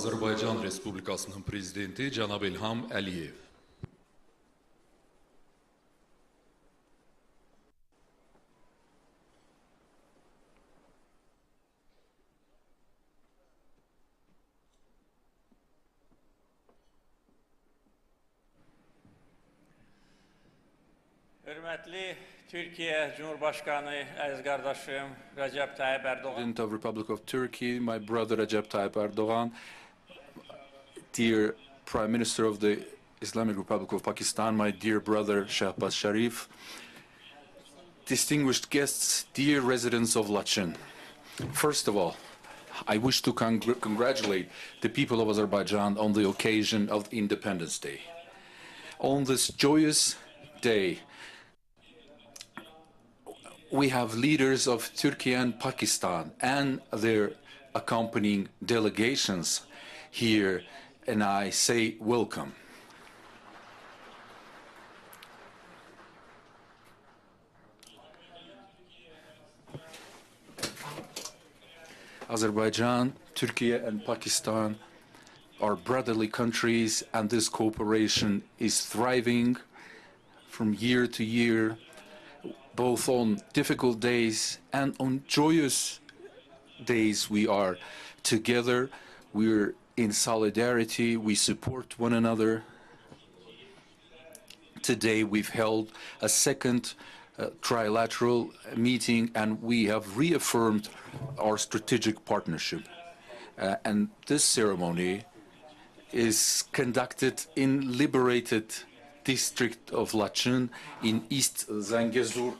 Azərbaycan Respublikasının Prezidenti Cənab İlham Əliyev. Hörmətli Türkiye Cumhurbaşkanı əziz qardaşım Recep Tayyip Erdoğan. President of Republic of Turkey, my brother Recep Tayyip Erdoğan, dear Prime Minister of the Islamic Republic of Pakistan, my dear brother Shehbaz Sharif, distinguished guests, dear residents of Laçın. First of all, I wish to congratulate the people of Azerbaijan on the occasion of Independence Day. On this joyous day, we have leaders of Turkey and Pakistan and their accompanying delegations here, and I say welcome. Azerbaijan, Turkey, and Pakistan are brotherly countries, and this cooperation is thriving from year to year, both on difficult days and on joyous days. We are together, we're in solidarity, we support one another. Today we've held a second trilateral meeting, and we have reaffirmed our strategic partnership. And this ceremony is conducted in liberated district of Laçın in East Zangezur.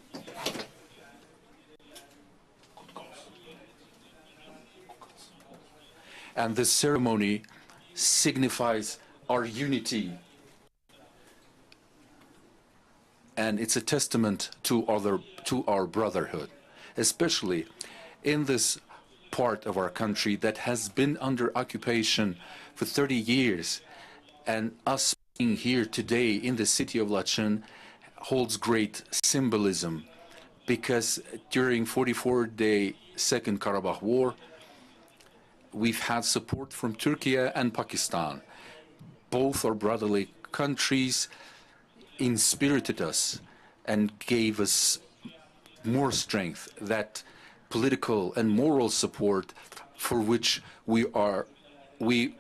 And this ceremony signifies our unity, and it's a testament to our brotherhood, especially in this part of our country that has been under occupation for 30 years, and us being here today in the city of Laçın holds great symbolism, because during 44-day Second Karabakh War, we've had support from Turkey and Pakistan. Both are brotherly countries, inspirited us and gave us more strength, that political and moral support for which we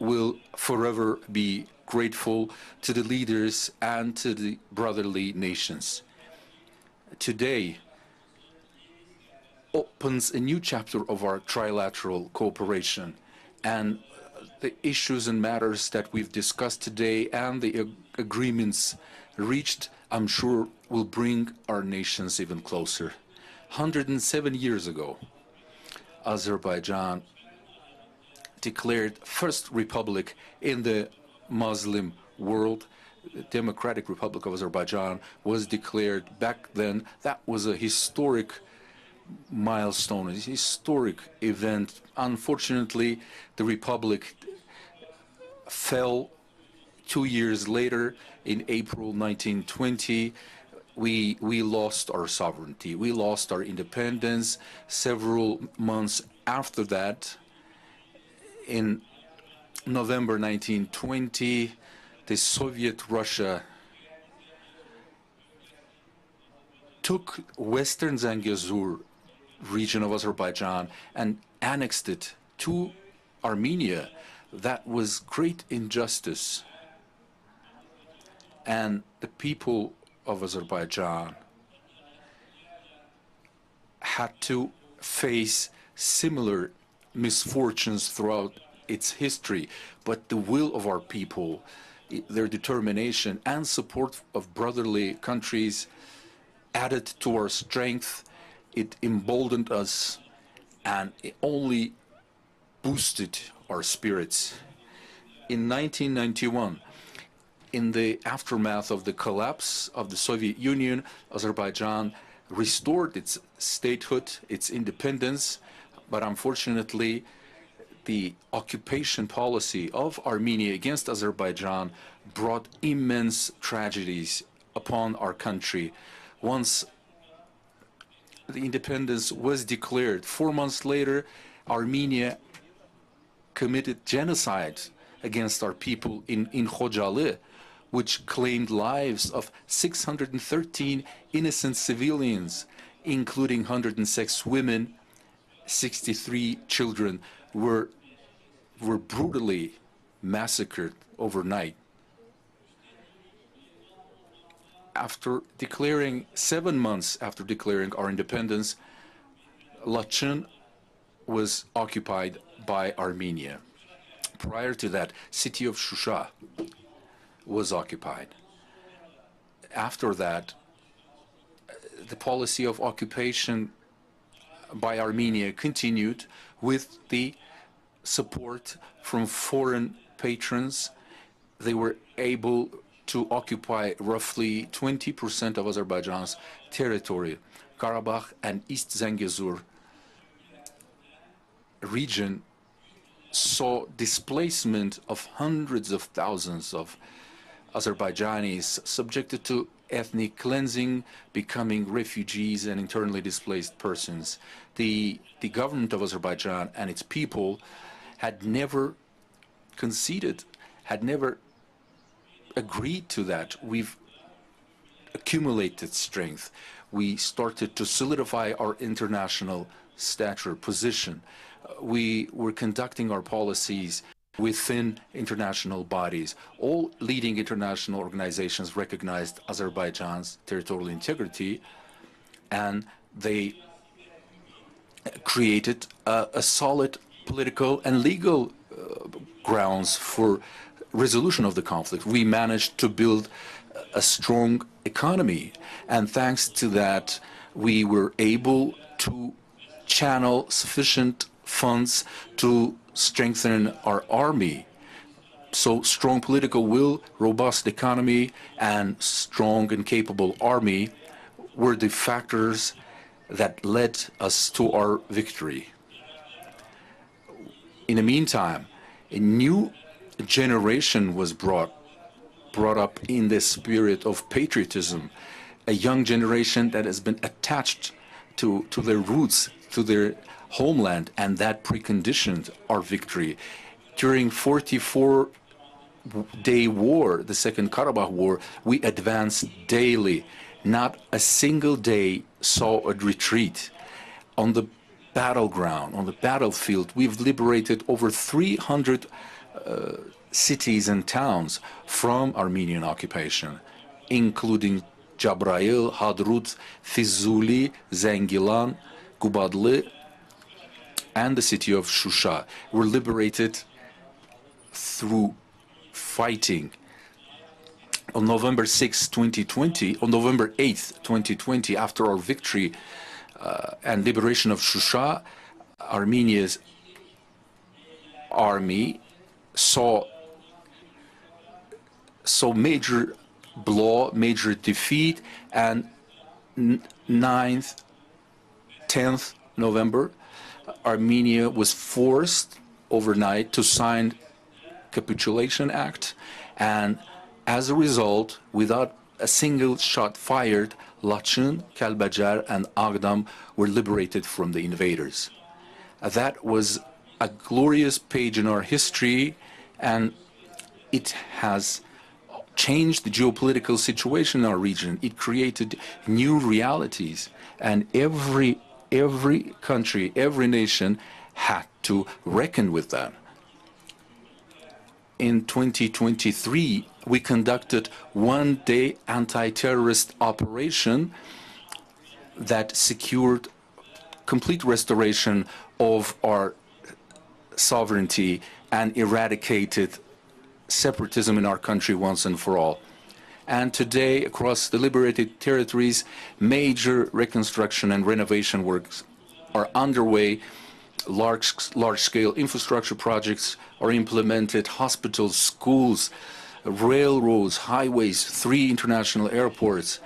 will forever be grateful to the leaders and to the brotherly nations. Today opens a new chapter of our trilateral cooperation, and the issues and matters that we've discussed today and the agreements reached, I'm sure, will bring our nations even closer. 107 years ago, Azerbaijan declared first republic in the Muslim world. The Democratic Republic of Azerbaijan was declared back then. That was a historic milestone, a historic event. Unfortunately, the republic fell 2 years later. In April 1920, we lost our sovereignty. We lost our independence. Several months after that, in November 1920, the Soviet Russia took Western Zangezur region of Azerbaijan and annexed it to Armenia. That was great injustice. And the people of Azerbaijan had to face similar misfortunes throughout its history, but the will of our people, their determination and support of brotherly countries added to our strength. It emboldened us, and it only boosted our spirits. In 1991, in the aftermath of the collapse of the Soviet Union, Azerbaijan restored its statehood, its independence, but unfortunately, the occupation policy of Armenia against Azerbaijan brought immense tragedies upon our country. Once the independence was declared, 4 months later, Armenia committed genocide against our people in Khojaly, which claimed lives of 613 innocent civilians, including 106 women, 63 children, were brutally massacred overnight. After declaring, 7 months after declaring our independence, Lachin was occupied by Armenia. Prior to that, city of Shusha was occupied. After that, the policy of occupation by Armenia continued with the support from foreign patrons. They were able to occupy roughly 20% of Azerbaijan's territory. Karabakh and East Zangezur region saw displacement of hundreds of thousands of Azerbaijanis subjected to ethnic cleansing, becoming refugees and internally displaced persons. The government of Azerbaijan and its people had never conceded, had never agreed to that. We've accumulated strength. We started to solidify our international stature, position. We were conducting our policies within international bodies. All leading international organizations recognized Azerbaijan's territorial integrity, and they created a solid political and legal grounds for resolution of the conflict. We managed to build a strong economy, and thanks to that, we were able to channel sufficient funds to strengthen our army. So strong political will, robust economy, and strong and capable army were the factors that led us to our victory. In the meantime, a new generation was brought up in the spirit of patriotism, a young generation that has been attached to their roots, to their homeland, and that preconditioned our victory. During 44-day war, the Second Karabakh War, we advanced daily. Not a single day saw a retreat. On the battleground, on the battlefield, we've liberated over 300 cities and towns from Armenian occupation, including Jabrayil, Hadrut, Fizuli, Zengilan, Gubadli, and the city of Shusha were liberated through fighting. On November 6, 2020, on November 8, 2020, after our victory and liberation of Shusha, Armenia's army saw major blow, major defeat, and 9th, 10th November, Armenia was forced overnight to sign Capitulation Act, and as a result, without a single shot fired, Lachin, Kalbajar, and Agdam were liberated from the invaders. That was a glorious page in our history, and it has changed the geopolitical situation in our region. It created new realities, and every country, every nation had to reckon with that. In 2023, we conducted one-day anti-terrorist operation that secured complete restoration of our sovereignty and eradicated separatism in our country once and for all. And today, across the liberated territories, major reconstruction and renovation works are underway. Large-scale infrastructure projects are implemented, hospitals, schools, railroads, highways, 3 international airports.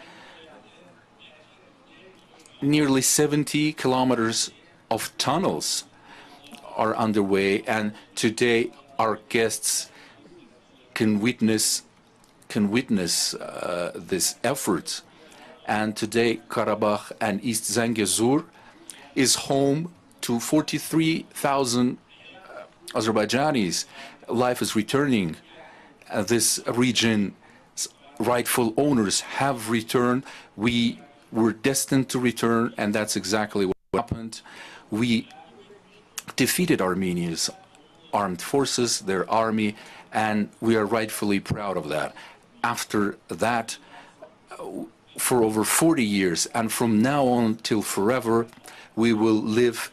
Nearly 70 kilometers of tunnels are underway, and today our guests can witness this effort. And today, Karabakh and East Zangezur is home to 43,000 Azerbaijanis, life is returning. This region's rightful owners have returned. We were destined to return, and that's exactly what happened. We defeated Armenia's armed forces, their army, and we are rightfully proud of that. After that, for over 40 years, and from now on till forever, we will live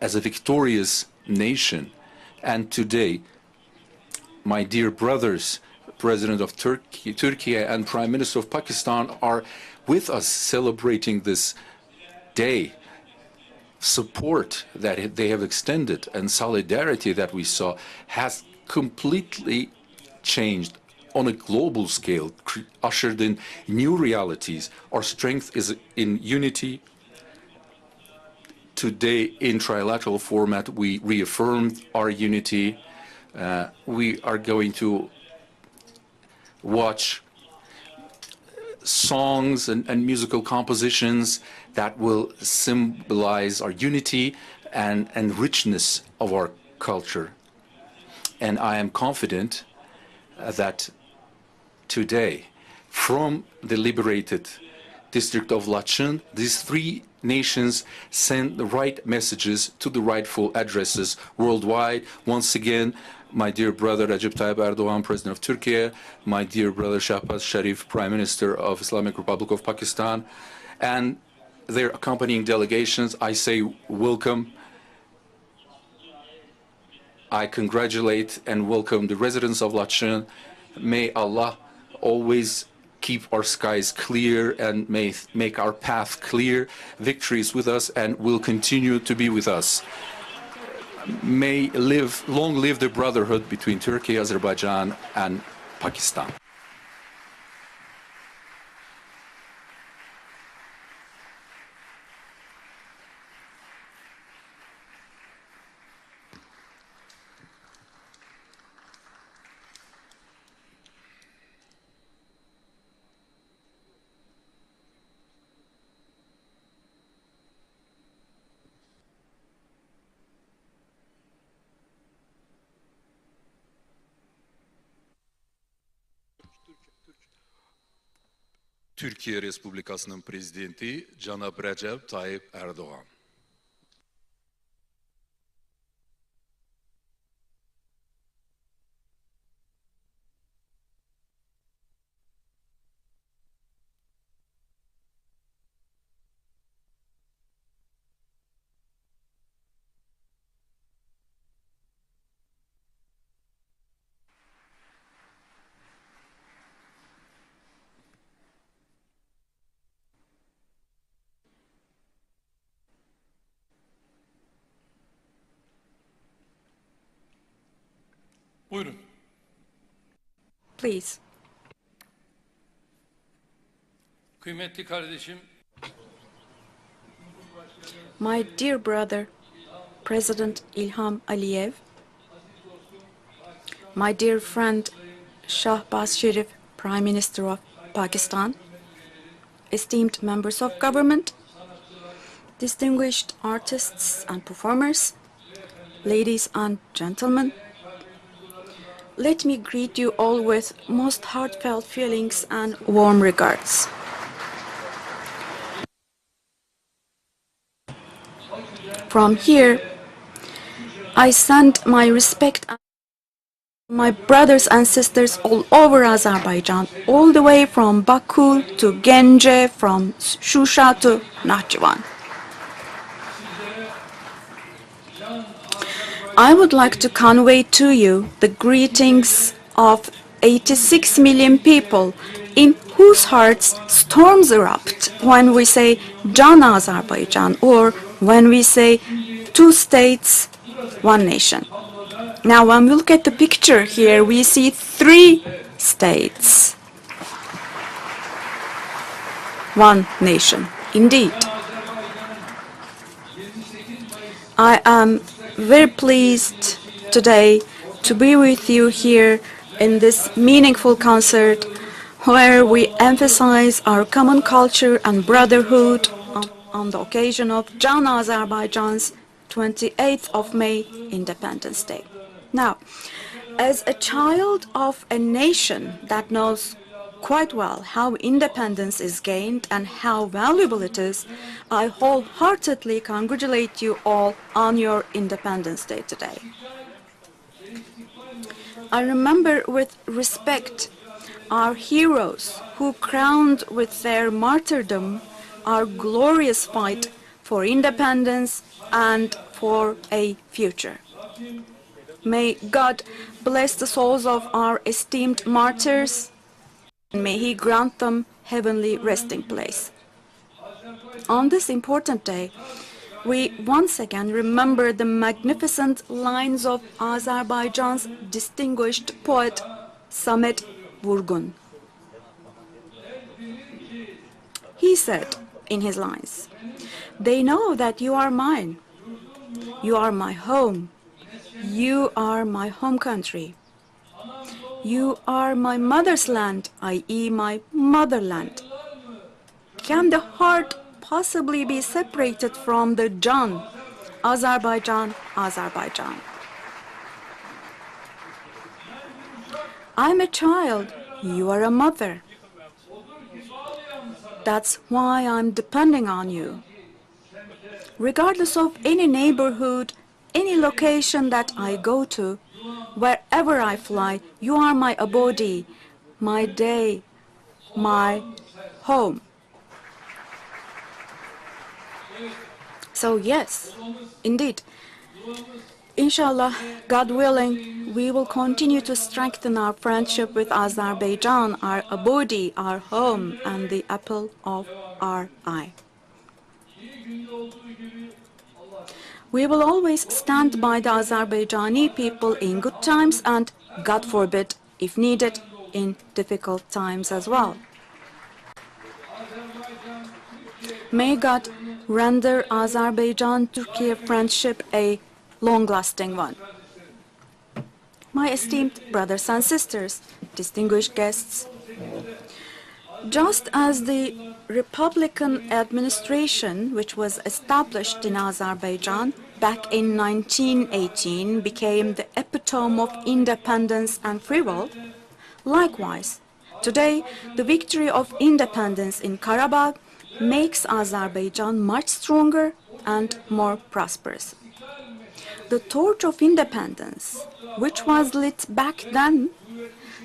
as a victorious nation. And today, my dear brothers, President of Turkey and Prime Minister of Pakistan are with us celebrating this day. Support that they have extended and solidarity that we saw has completely changed on a global scale, ushered in new realities. Our strength is in unity. Today, in trilateral format, we reaffirmed our unity. We are going to watch songs and musical compositions that will symbolize our unity and richness of our culture. And I am confident that today, from the liberated district of Laçın, these three nations send the right messages to the rightful addresses worldwide. Once again, my dear brother Recep Tayyip Erdogan, President of Turkey, my dear brother Shehbaz Sharif, Prime Minister of Islamic Republic of Pakistan, and their accompanying delegations, I say welcome. I congratulate and welcome the residents of Laçın. May Allah always keep our skies clear and may make our path clear. Victory is with us and will continue to be with us. May long live the brotherhood between Turkey, Azerbaijan, and Pakistan. Türkiye Respublikasının prezidenti Cənab Recep Tayyip Erdoğan. Buyurun. Please. Kıymetli kardeşim, My dear brother, President İlham Aliyev, my dear friend Shehbaz Sharif, Prime Minister of Pakistan, esteemed members of government, distinguished artists and performers, ladies and gentlemen, let me greet you all with most heartfelt feelings and warm regards. From here, I send my respect to my brothers and sisters all over Azerbaijan, all the way from Baku to Gence, from Shusha to Nakhchivan. I would like to convey to you the greetings of 86 million people in whose hearts storms erupt when we say Can Azerbaijan, or when we say two states, one nation. Now, when we look at the picture here, we see three states, one nation. Indeed, I am very pleased today to be with you here in this meaningful concert where we emphasize our common culture and brotherhood on the occasion of Can Azerbaijan's 28th of May, Independence Day. Now, as a child of a nation that knows quite well how independence is gained and how valuable it is, I wholeheartedly congratulate you all on your Independence Day today. I remember with respect our heroes who crowned with their martyrdom our glorious fight for independence and for a future. May God bless the souls of our esteemed martyrs, and may He grant them heavenly resting place. On this important day, we once again remember the magnificent lines of Azerbaijan's distinguished poet Samet Vurgun. He said in his lines, "They know that you are mine. You are my home. You are my home country. You are my mother's land, i.e. my motherland. Can the heart possibly be separated from the Jan? Azerbaijan, Azerbaijan. I'm a child, you are a mother. That's why I'm depending on you. Regardless of any neighborhood, any location that I go to, wherever I fly, you are my abode, my day, my home." So yes, indeed, inshallah, God willing, we will continue to strengthen our friendship with Azerbaijan, our abode, our home, and the apple of our eye. We will always stand by the Azerbaijani people in good times and, God forbid, if needed, in difficult times as well. May God render Azerbaijan-Turkey friendship a long-lasting one. My esteemed brothers and sisters, distinguished guests, just as the Republican administration, which was established in Azerbaijan back in 1918, became the epitome of independence and free will, likewise, today the victory of independence in Karabakh makes Azerbaijan much stronger and more prosperous. The torch of independence, which was lit back then,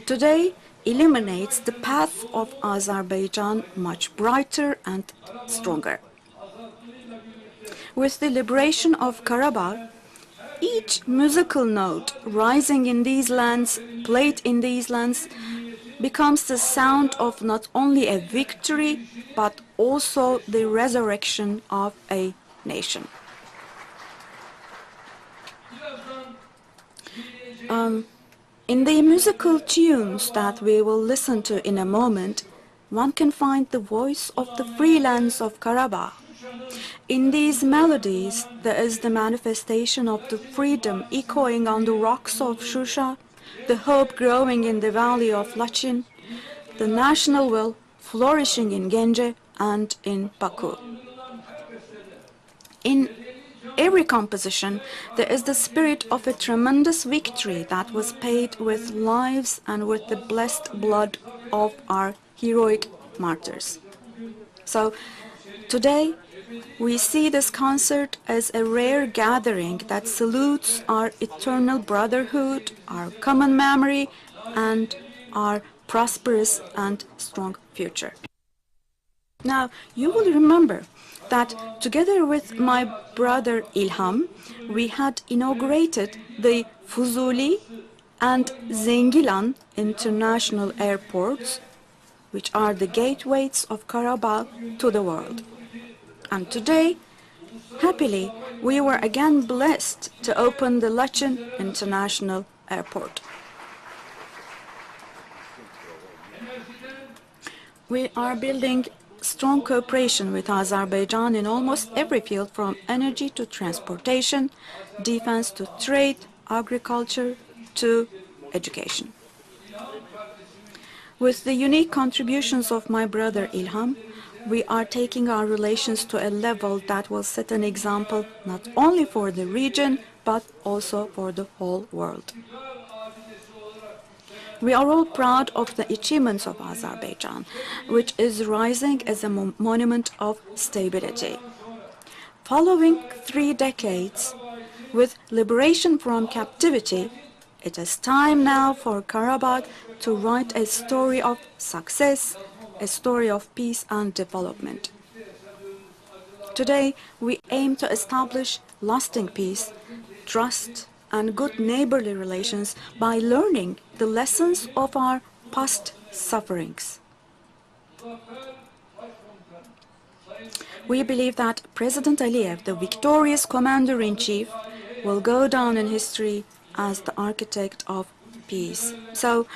today illuminates the path of Azerbaijan much brighter and stronger. With the liberation of Karabakh, each musical note rising in these lands, played in these lands, becomes the sound of not only a victory, but also the resurrection of a nation. In the musical tunes that we will listen to in a moment, one can find the voice of the free lands of Karabakh. In these melodies, there is the manifestation of the freedom echoing on the rocks of Shusha, the hope growing in the valley of Lachin, the national will flourishing in Gence and in Baku. In every composition, there is the spirit of a tremendous victory that was paid with lives and with the blessed blood of our heroic martyrs. So, today, we see this concert as a rare gathering that salutes our eternal brotherhood, our common memory, and our prosperous and strong future. Now, you will remember that together with my brother Ilham, we had inaugurated the Fuzuli and Zengilan international airports, which are the gateways of Karabakh to the world. And today, happily, we were again blessed to open the Lachin International Airport. We are building strong cooperation with Azerbaijan in almost every field, from energy to transportation, defense to trade, agriculture to education. With the unique contributions of my brother Ilham, we are taking our relations to a level that will set an example not only for the region, but also for the whole world. We are all proud of the achievements of Azerbaijan, which is rising as a monument of stability. Following 3 decades with liberation from captivity, it is time now for Karabakh to write a story of success, a story of peace and development. Today, we aim to establish lasting peace, trust, and good neighborly relations by learning the lessons of our past sufferings. We believe that President Aliyev, the victorious commander-in-chief, will go down in history as the architect of peace. So,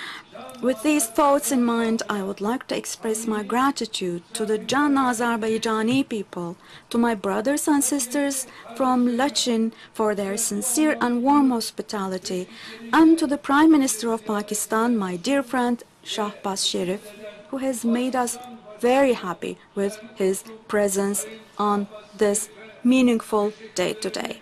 with these thoughts in mind, I would like to express my gratitude to the Jan Azerbaijani people, to my brothers and sisters from Lachin for their sincere and warm hospitality, and to the Prime Minister of Pakistan, my dear friend Shehbaz Sharif, who has made us very happy with his presence on this meaningful day today.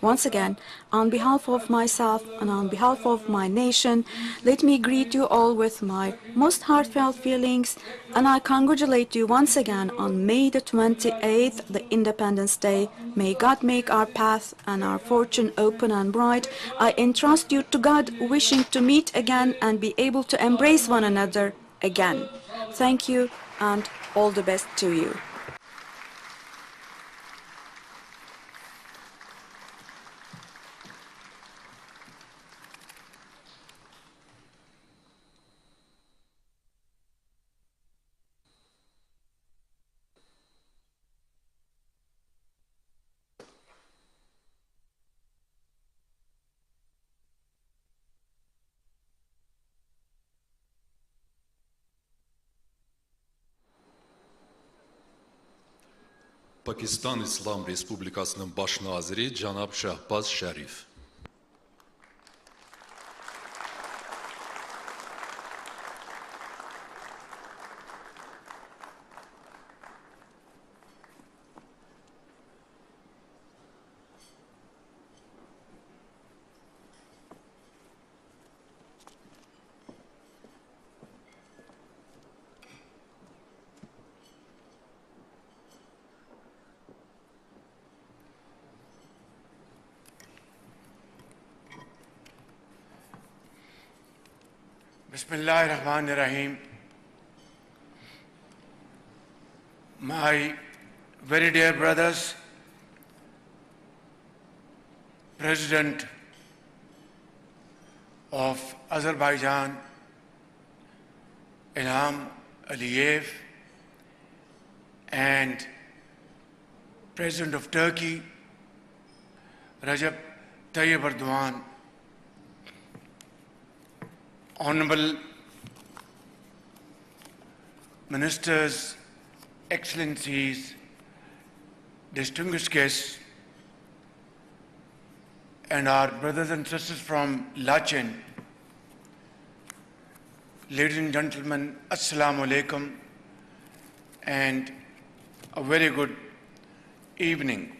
Once again, on behalf of myself and on behalf of my nation, let me greet you all with my most heartfelt feelings, and I congratulate you once again on May the 28th, the Independence Day. May God make our path and our fortune open and bright. I entrust you to God, wishing to meet again and be able to embrace one another again. Thank you and all the best to you. Pakistan İslam Respublikasının baş naziri cənab Shehbaz Sharif. Bismillahirrahmanirrahim. My very dear brothers, President of Azerbaijan, Ilham Aliyev, and President of Turkey, Recep Tayyip Erdogan, Honorable Ministers, Excellencies, distinguished guests, and our brothers and sisters from Lachin, ladies and gentlemen, Assalamu alaikum, and a very good evening.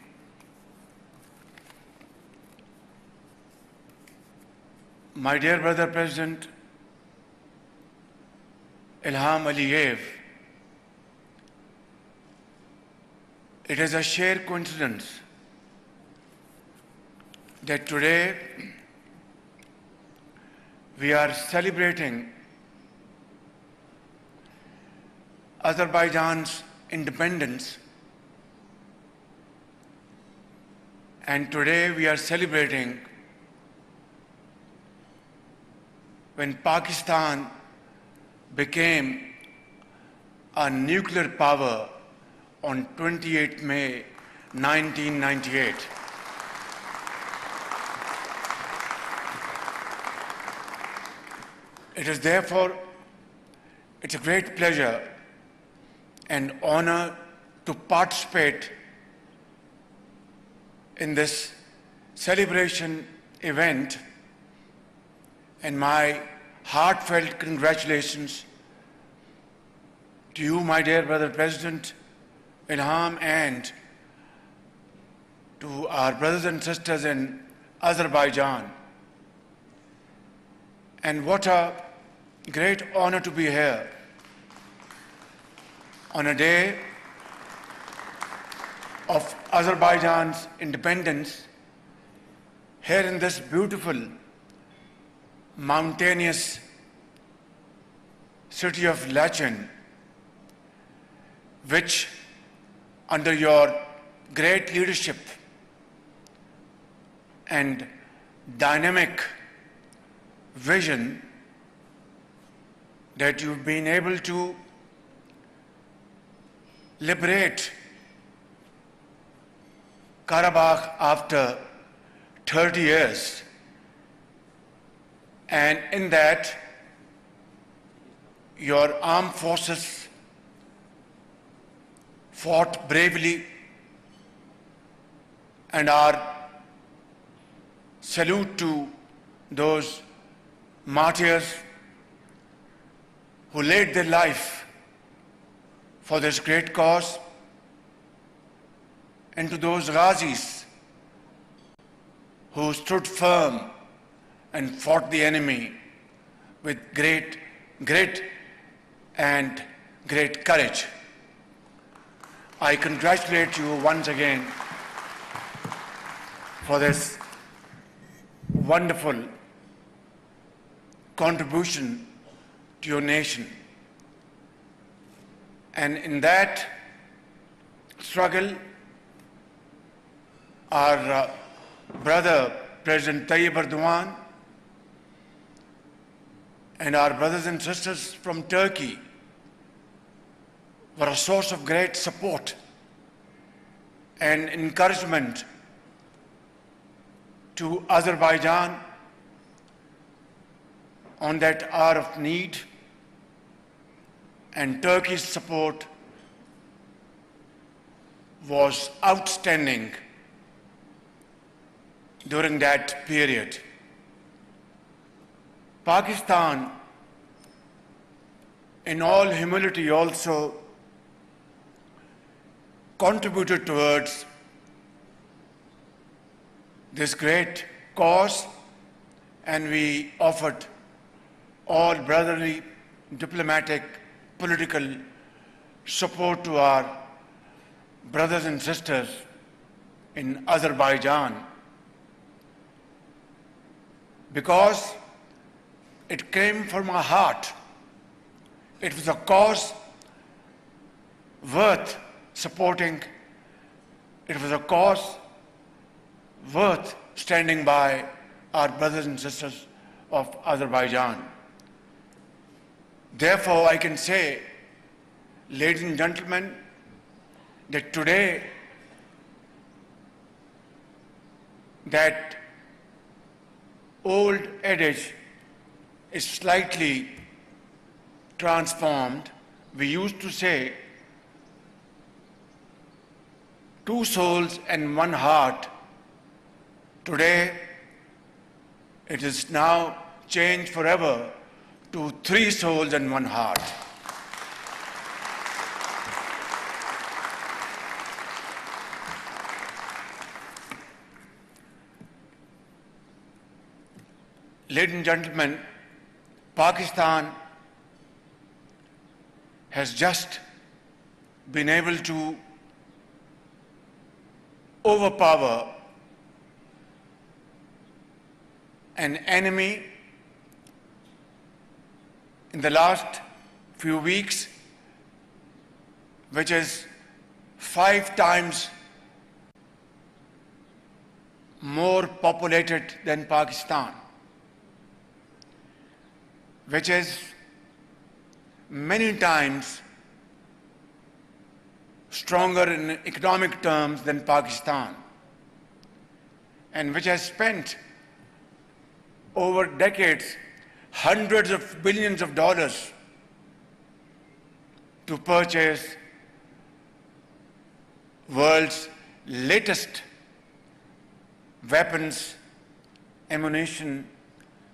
My dear brother President Ilham Aliyev, it is a sheer coincidence that today we are celebrating Azerbaijan's independence, and today we are celebrating when Pakistan became a nuclear power on 28 May 1998. It is therefore, it's a great pleasure and honor to participate in this celebration event, and my heartfelt congratulations to you, my dear brother President Ilham, and to our brothers and sisters in Azerbaijan. And what a great honor to be here on a day of Azerbaijan's independence, here in this beautiful, mountainous city of Lachen, which under your great leadership and dynamic vision that you've been able to liberate Karabakh after 30 years. And in that, your armed forces fought bravely, and our salute to those martyrs who laid their life for this great cause, and to those Ghazis who stood firm and fought the enemy with great grit and great courage. I congratulate you once again for this wonderful contribution to your nation. And in that struggle, our brother President Tayyip Erdogan and our brothers and sisters from Turkey were a source of great support and encouragement to Azerbaijan on that hour of need, and Turkey's support was outstanding during that period. Pakistan, in all humility, also contributed towards this great cause, and we offered all brotherly, diplomatic, political support to our brothers and sisters in Azerbaijan, because it came from our heart. It was a cause worth supporting. It was a cause worth standing by our brothers and sisters of Azerbaijan. Therefore, I can say, ladies and gentlemen, that today that old adage is slightly transformed. We used to say, two souls and one heart. Today, it is now changed forever to three souls and one heart. Ladies and gentlemen, Pakistan has just been able to overpower an enemy in the last few weeks, which is 5 times more populated than Pakistan, which is many times stronger in economic terms than Pakistan, and which has spent over decades hundreds of billions of dollars to purchase world's latest weapons, ammunition,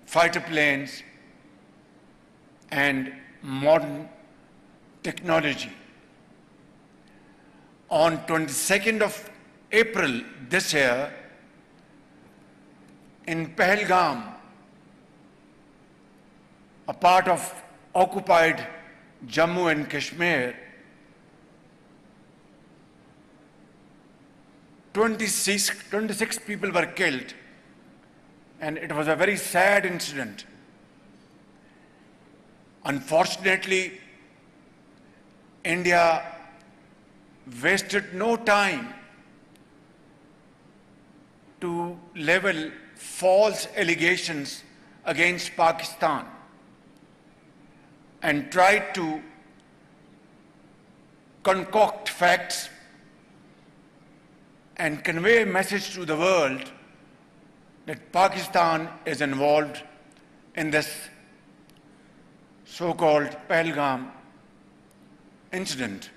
fighter planes, and modern technology. On 22nd of April this year, in Pahalgam, a part of occupied Jammu and Kashmir, 26 people were killed, and it was a very sad incident. Unfortunately, India wasted no time to level false allegations against Pakistan and tried to concoct facts and convey a message to the world that Pakistan is involved in this so-called Pahalgam incident.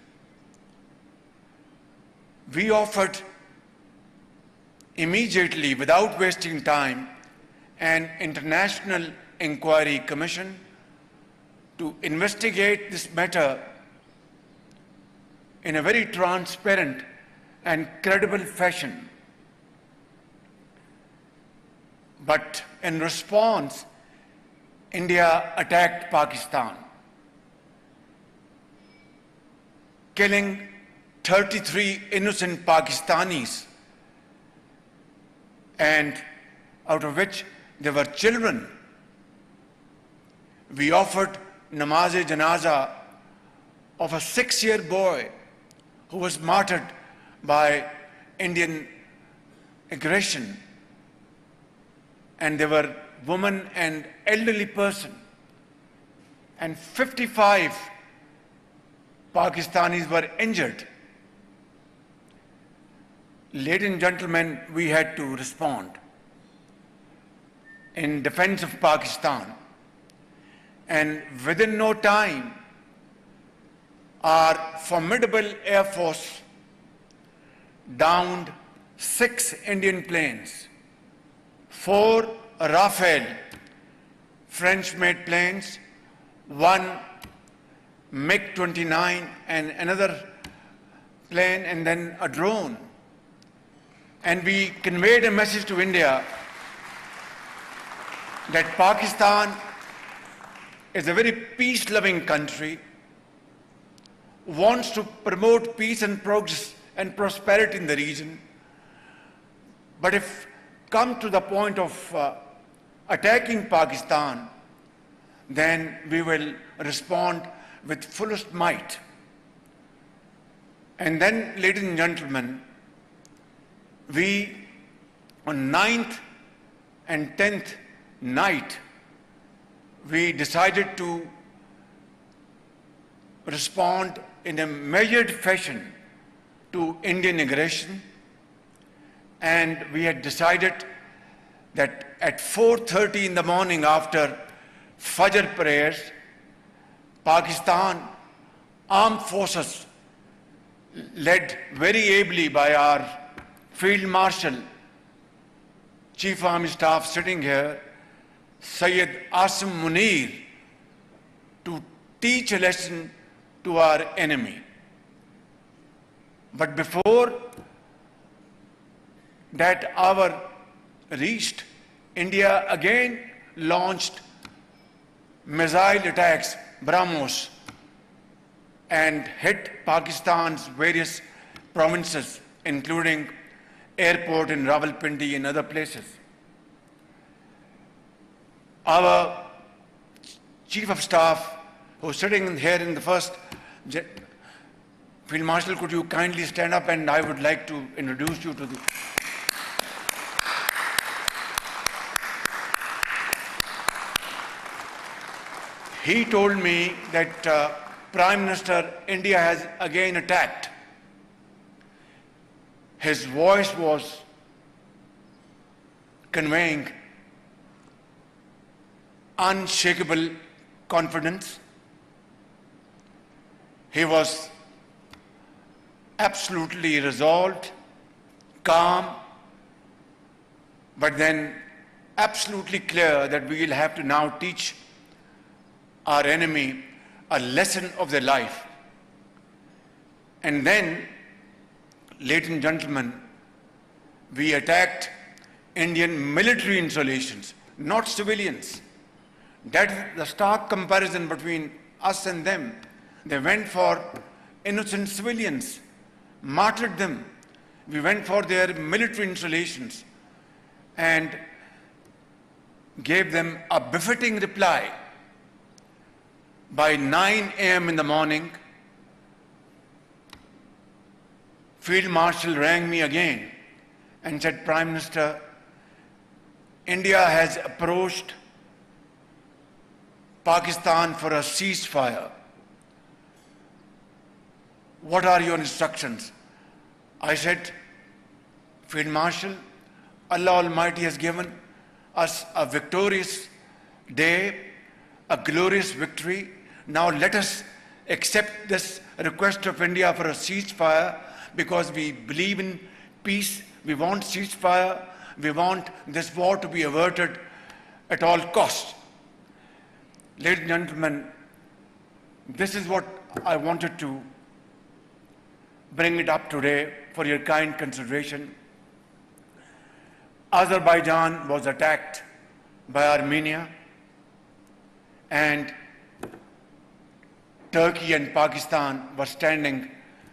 We offered immediately, without wasting time, an international inquiry commission to investigate this matter in a very transparent and credible fashion. But in response, India attacked Pakistan, killing 33 innocent Pakistanis, and out of which there were children. We offered namaz-e-janaza of a 6-year boy who was martyred by Indian aggression, and there were women and elderly person, and 55 Pakistanis were injured. Ladies and gentlemen, we had to respond in defense of Pakistan, and within no time, our formidable Air Force downed 6 Indian planes, 4 Rafale French-made planes, 1 MiG-29 and another plane, and then a drone. And we conveyed a message to India that Pakistan is a very peace-loving country, wants to promote peace and progress and prosperity in the region. But if come to the point of attacking Pakistan, then we will respond with fullest might. And then, ladies and gentlemen, we, on 9th and 10th night, we decided to respond in a measured fashion to Indian aggression, and we had decided that at 4:30 in the morning, after Fajr prayers, Pakistan armed forces, led very ably by our Field Marshal, Chief Army Staff sitting here, Syed Asim Munir, to teach a lesson to our enemy. But before that hour reached, India again launched missile attacks, BrahMos, and hit Pakistan's various provinces, including airport in Rawalpindi and other places. Our Chief of Staff, who's sitting here in the first, Field Marshal, could you kindly stand up, and I would like to introduce you to the... He told me that Prime Minister, India has again attacked. His voice was conveying unshakable confidence. He was absolutely resolved, calm, but then absolutely clear that we will have to now teach our enemy a lesson of their life. And then, ladies and gentlemen, we attacked Indian military installations, not civilians. That's the stark comparison between us and them. They went for innocent civilians, martyred them. We went for their military installations and gave them a befitting reply. By 9 a.m. in the morning, Field Marshal rang me again and said, Prime Minister, India has approached Pakistan for a ceasefire. What are your instructions? I said, Field Marshal, Allah Almighty has given us a victorious day, a glorious victory. Now let us accept this request of India for a ceasefire because we believe in peace. We want ceasefire. We want this war to be averted at all costs. Ladies and gentlemen, this is what I wanted to bring it up today for your kind consideration. Azerbaijan was attacked by Armenia, and Turkey and Pakistan were standing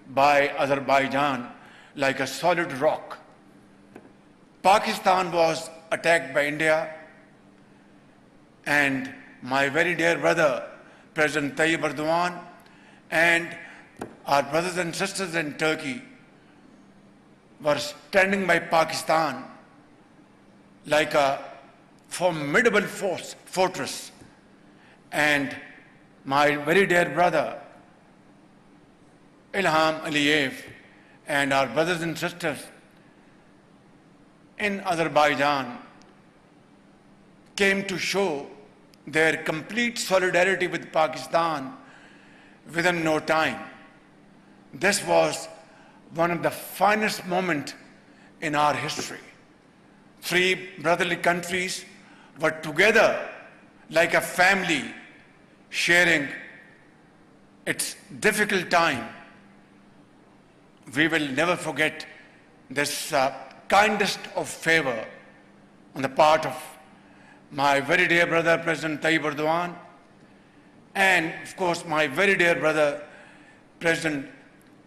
by Azerbaijan like a solid rock. Pakistan was attacked by India, and my very dear brother, President Tayyip Erdogan, and our brothers and sisters in Turkey were standing by Pakistan like a formidable fortress. And my very dear brother, Ilham Aliyev, and our brothers and sisters in Azerbaijan came to show their complete solidarity with Pakistan within no time. This was one of the finest moments in our history. Three brotherly countries were together like a family, sharing its difficult time. We will never forget this kindest of favor on the part of my very dear brother, President Tayyip Erdogan, and of course my very dear brother, President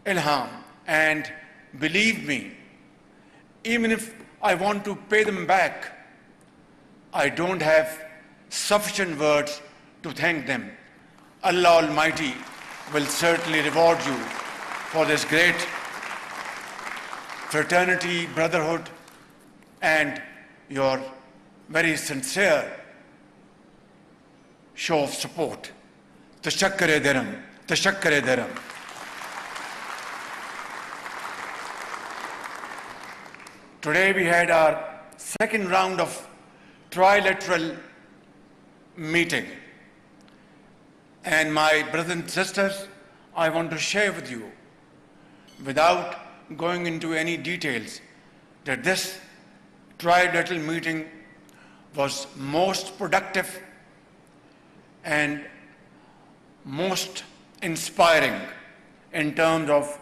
Ilham. And believe me, even if I want to pay them back, I don't have sufficient words to thank them. Allah Almighty will certainly reward you for this great fraternity, brotherhood, and your very sincere show of support. Tashakkare Dharam, Tashakkare Dharam. Today we had our second round of trilateral meeting. And my brothers and sisters, I want to share with you, without going into any details, that this trilateral meeting was most productive and most inspiring in terms of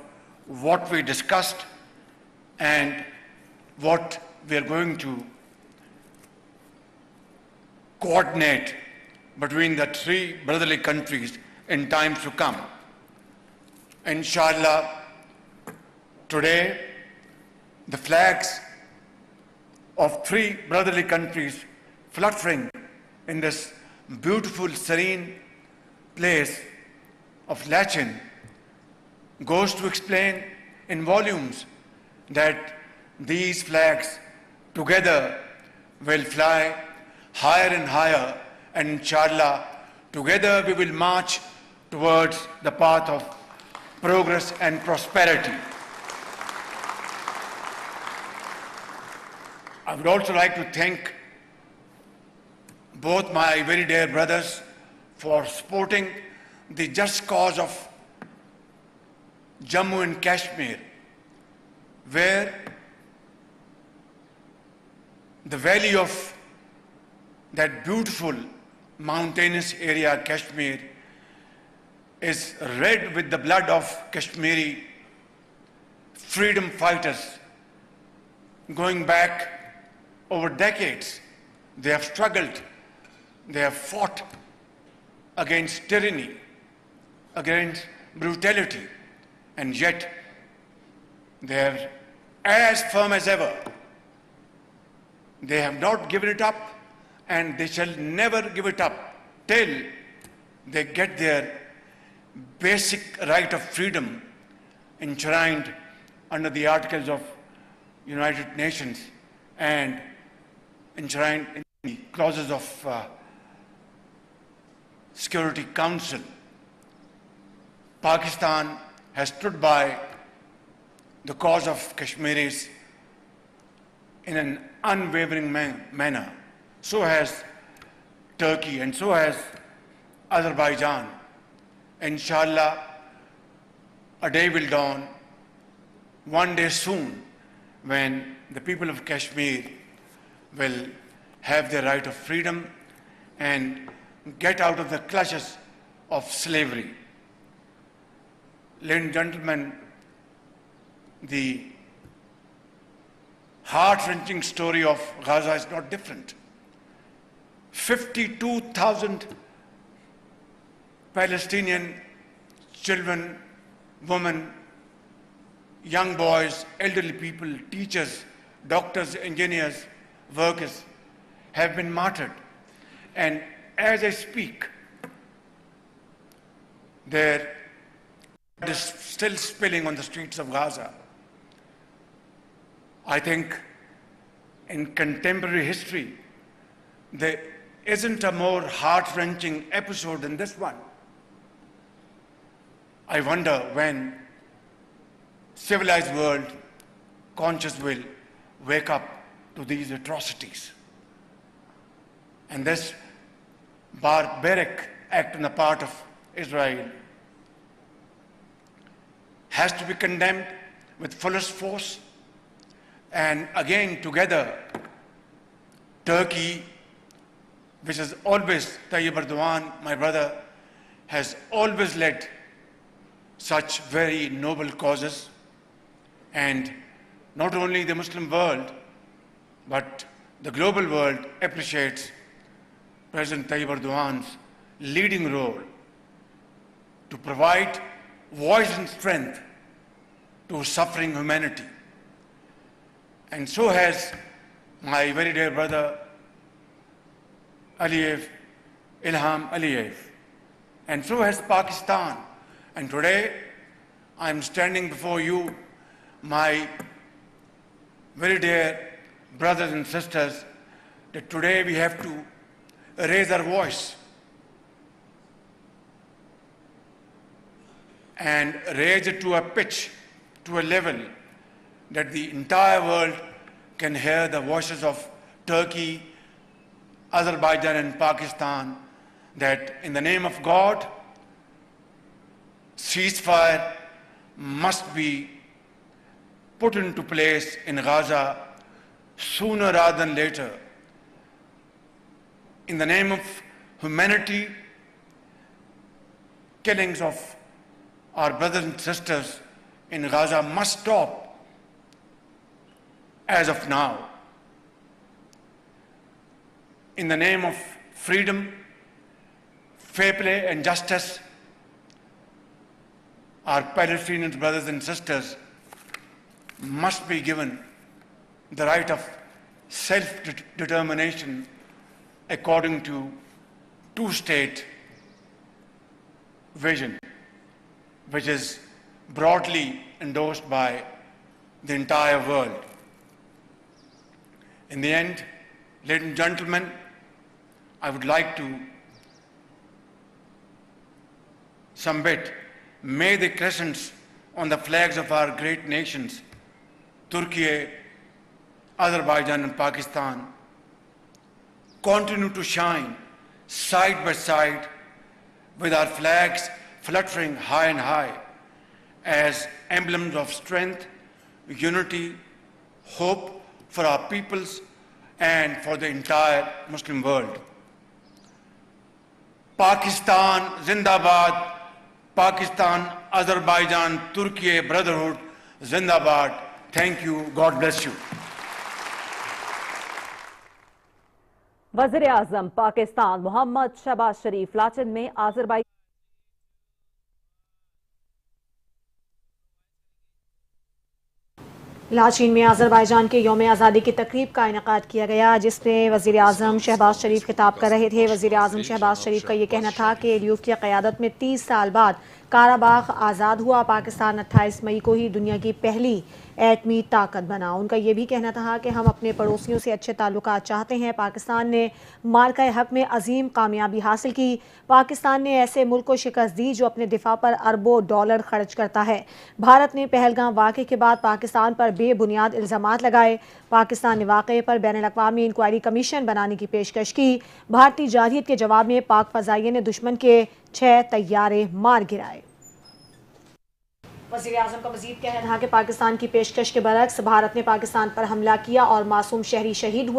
what we discussed and what we are going to coordinate between the three brotherly countries in times to come. Inshallah, today the flags of three brotherly countries fluttering in this beautiful, serene place of Lachin goes to explain in volumes that these flags together will fly higher and higher, and inshallah, together we will march towards the path of progress and prosperity. I would also like to thank both my very dear brothers for supporting the just cause of Jammu and Kashmir, where the valley of that beautiful mountainous area, Kashmir, is red with the blood of Kashmiri freedom fighters going back over decades. They have struggled, they have fought against tyranny, against brutality, and yet they are as firm as ever. They have not given it up, and they shall never give it up till they get their basic right of freedom enshrined under the Articles of United Nations and enshrined in the clauses of Security Council. Pakistan has stood by the cause of Kashmiris in an unwavering manner. So has Turkey, and so has Azerbaijan. Inshallah, a day will dawn, one day soon, when the people of Kashmir will have their right of freedom and get out of the clutches of slavery. Ladies and gentlemen, the heart-wrenching story of Gaza is not different. 52,000 Palestinian children, women, young boys, elderly people, teachers, doctors, engineers, workers have been martyred. And as I speak, their blood is still spilling on the streets of Gaza. I think in contemporary history, there isn't a more heart-wrenching episode than this one. I wonder when civilized world conscious will wake up to these atrocities. And this barbaric act on the part of Israel has to be condemned with fullest force. And again, together, Turkey, which has always, Tayyip Erdogan, my brother, has always led such very noble causes. And not only the Muslim world, but the global world appreciates President Tayyip Erdogan's leading role to provide voice and strength to suffering humanity. And so has my very dear brother Ilham Aliyev. And so has Pakistan. And today I'm standing before you, my very dear brothers and sisters, that today we have to raise our voice and raise it to a pitch, to a level that the entire world can hear the voices of Turkey, Azerbaijan and Pakistan, that in the name of God, ceasefire must be put into place in Gaza sooner rather than later. In the name of humanity, killings of our brothers and sisters in Gaza must stop as of now. In the name of freedom, fair play and justice, our Palestinian brothers and sisters must be given the right of self-determination according to two-state vision, which is broadly endorsed by the entire world. In the end, ladies and gentlemen, I would like to submit, may the crescents on the flags of our great nations, Turkey, Azerbaijan and Pakistan, continue to shine side by side with our flags fluttering high and high as emblems of strength, unity, hope for our peoples and for the entire Muslim world. Pakistan Zindabad, Pakistan, Azerbaijan, Turkey brotherhood Zindabad. Thank you. God bless you. वज़ीर आज़म पाकिस्तान मोहम्मद शहबाज शरीफ लाचन में Azerbaijan लाचीन में अज़रबाईजान के यौम आज़ादी की तकरीब का इनेकाद किया गया, जिसमें वज़ीर आज़म शहबाज शरीफ खिताब कर रहे थे। वज़ीर आज़म शहबाज शरीफ का ये कहना था कि एलियूफ की क़यादत में 30 साल बाद काराबाग आज़ाद हुआ। पाकिस्तान 28 मई को ही दुनिया की पहली एटमी ताकत बना। उनका ये भी कहना था कि हम अपने पड़ोसियों से अच्छे ताल्लुकात चाहते हैं। पाकिस्तान ने मार्का हक में अजीम कामयाबी हासिल की। पाकिस्तान ने ऐसे मुल्क को शिकस्त दी जो अपने दिफा पर अरबों डॉलर खर्च करता है। भारत ने पहलगाम वाक़े के बाद पाकिस्तान पर बेबुनियाद इल्ज़ामात लगाए। पाकिस्तान ने वाक़े पर बैनुल-अक़वामी इंक्वायरी कमीशन बनाने की पेशकश की। भारतीय जारहियत के जवाब में पाक फ़ज़ाइये ने दुश्मन के 6 तैयारे मार गिराए। वज़ीर आज़म का मज़ीद कहना था कि पाकिस्तान की पेशकश के बरक्स भारत ने पाकिस्तान पर हमला किया और मासूम शहरी शहीद हुए।